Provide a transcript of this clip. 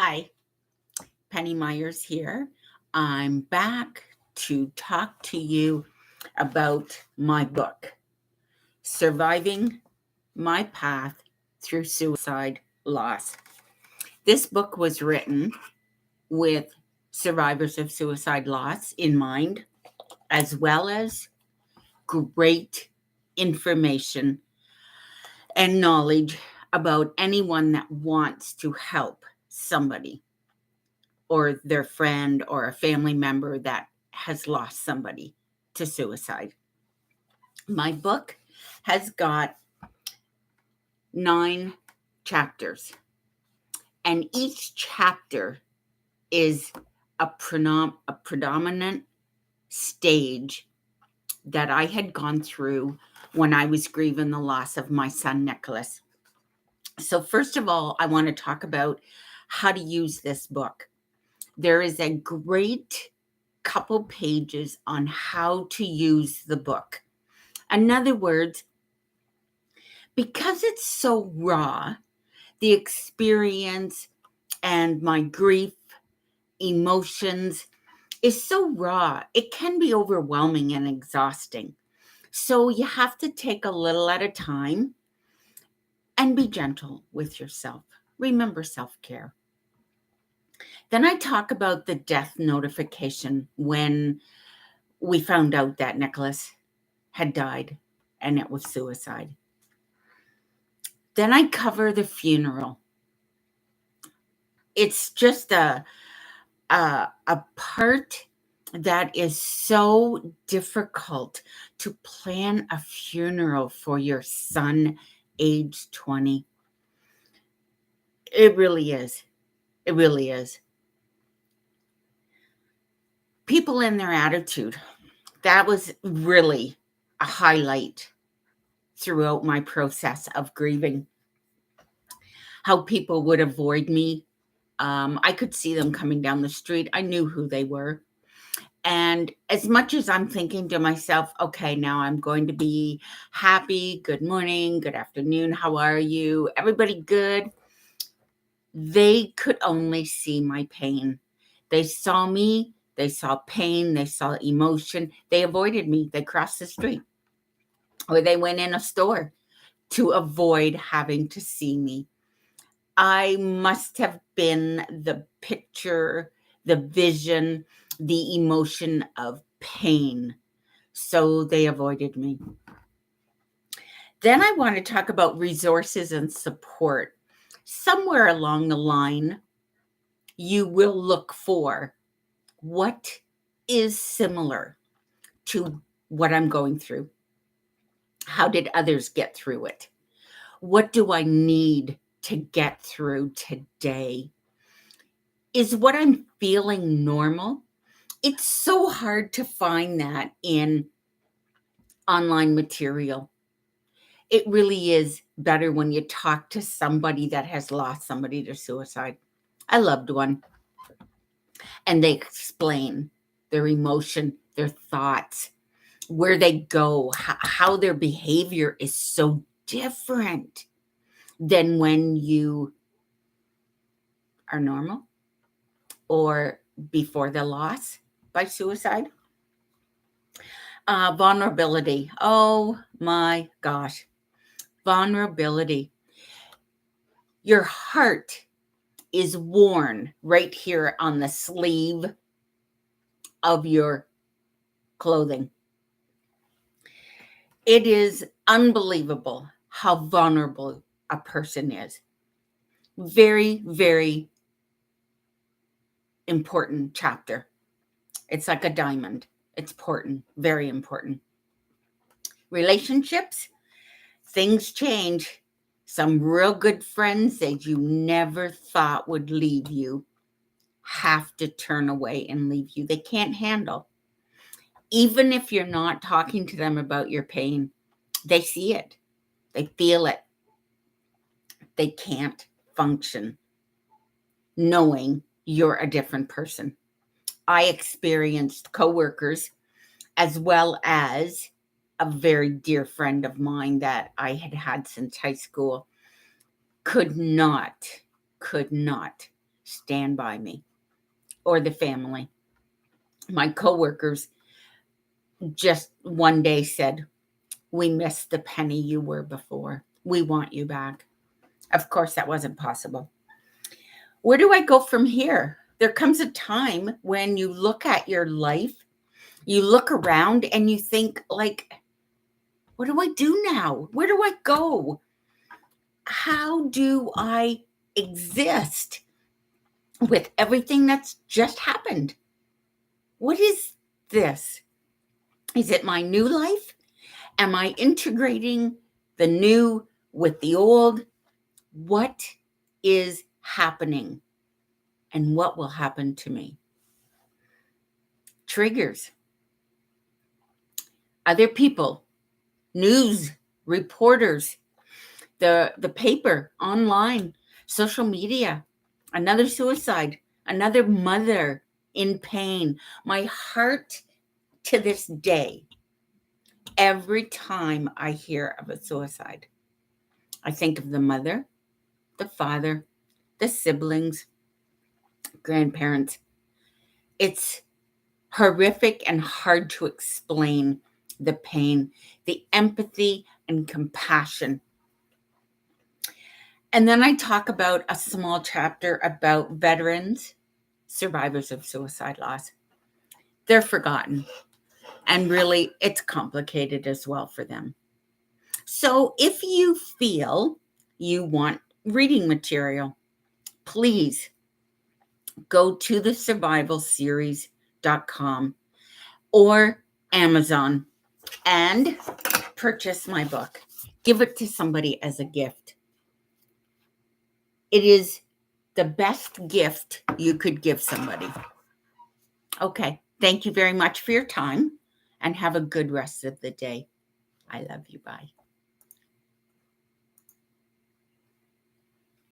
Hi, Penny Myers here. I'm back to talk to you about my book, Surviving My Path Through Suicide Loss. This book was written with survivors of suicide loss in mind, as well as great information and knowledge about anyone that wants to help somebody or their friend or a family member that has lost somebody to suicide. My book has got 9 chapters, and each chapter is a predominant stage that I had gone through when I was grieving the loss of my son, Nicholas. So, first of all, I want to talk about how to use this book. There is a great couple pages on how to use the book. In other words, because it's so raw, the experience and my grief, emotions is so raw, it can be overwhelming and exhausting. So you have to take a little at a time and be gentle with yourself. Remember self care. Then I talk about the death notification when we found out that Nicholas had died and it was suicide. Then I cover the funeral. It's just a part that is so difficult to plan a funeral for your son age 20. It really is. It really is. People in their attitude. That was really a highlight throughout my process of grieving. How people would avoid me. I could see them coming down the street. I knew who they were. And as much as I'm thinking to myself, okay, now I'm going to be happy, good morning, good afternoon, how are you? Everybody good? They could only see my pain. They saw me, they saw pain, they saw emotion. They avoided me. They crossed the street or they went in a store to avoid having to see me. I must have been the picture, the vision, the emotion of pain. So they avoided me. Then I want to talk about resources and support. Somewhere along the line, you will look for what is similar to what I'm going through. How did others get through it? What do I need to get through today? Is what I'm feeling normal? It's so hard to find that in online material. It really is better when you talk to somebody that has lost somebody to suicide, a loved one, and they explain their emotion, their thoughts, where they go, how their behavior is so different than when you are normal or before the loss by suicide. Vulnerability. Oh my gosh. Vulnerability. Your heart is worn right here on the sleeve of your clothing. It is unbelievable how vulnerable a person is. Very, very important chapter. It's like a diamond. It's important, very important. Relationships, things change. Some real good friends that you never thought would leave you have to turn away and leave you. They can't handle. Even if you're not talking to them about your pain, they see it, they feel it. They can't function knowing you're a different person. I experienced coworkers as well as a very dear friend of mine that I had had since high school could not stand by me or the family. My coworkers just one day said, "We miss the Penny you were before. We want you back." Of course, that wasn't possible. Where do I go from here? There comes a time when you look at your life, you look around and you think, like, what do I do now? Where do I go? How do I exist with everything that's just happened? What is this? Is it my new life? Am I integrating the new with the old? What is happening? And what will happen to me? Triggers. Other people, news, reporters, the paper, online, social media, another suicide, another mother in pain. My heart to this day, every time I hear of a suicide, I think of the mother, the father, the siblings, grandparents. It's horrific and hard to explain the pain, the empathy and compassion. And then I talk about a small chapter about veterans, survivors of suicide loss. They're forgotten. And really, it's complicated as well for them. So if you feel you want reading material, please go to thesurvivalseries.com or Amazon and purchase my book. Give it to somebody as a gift. It is the best gift you could give somebody. Okay. Thank you very much for your time and have a good rest of the day. I love you. Bye.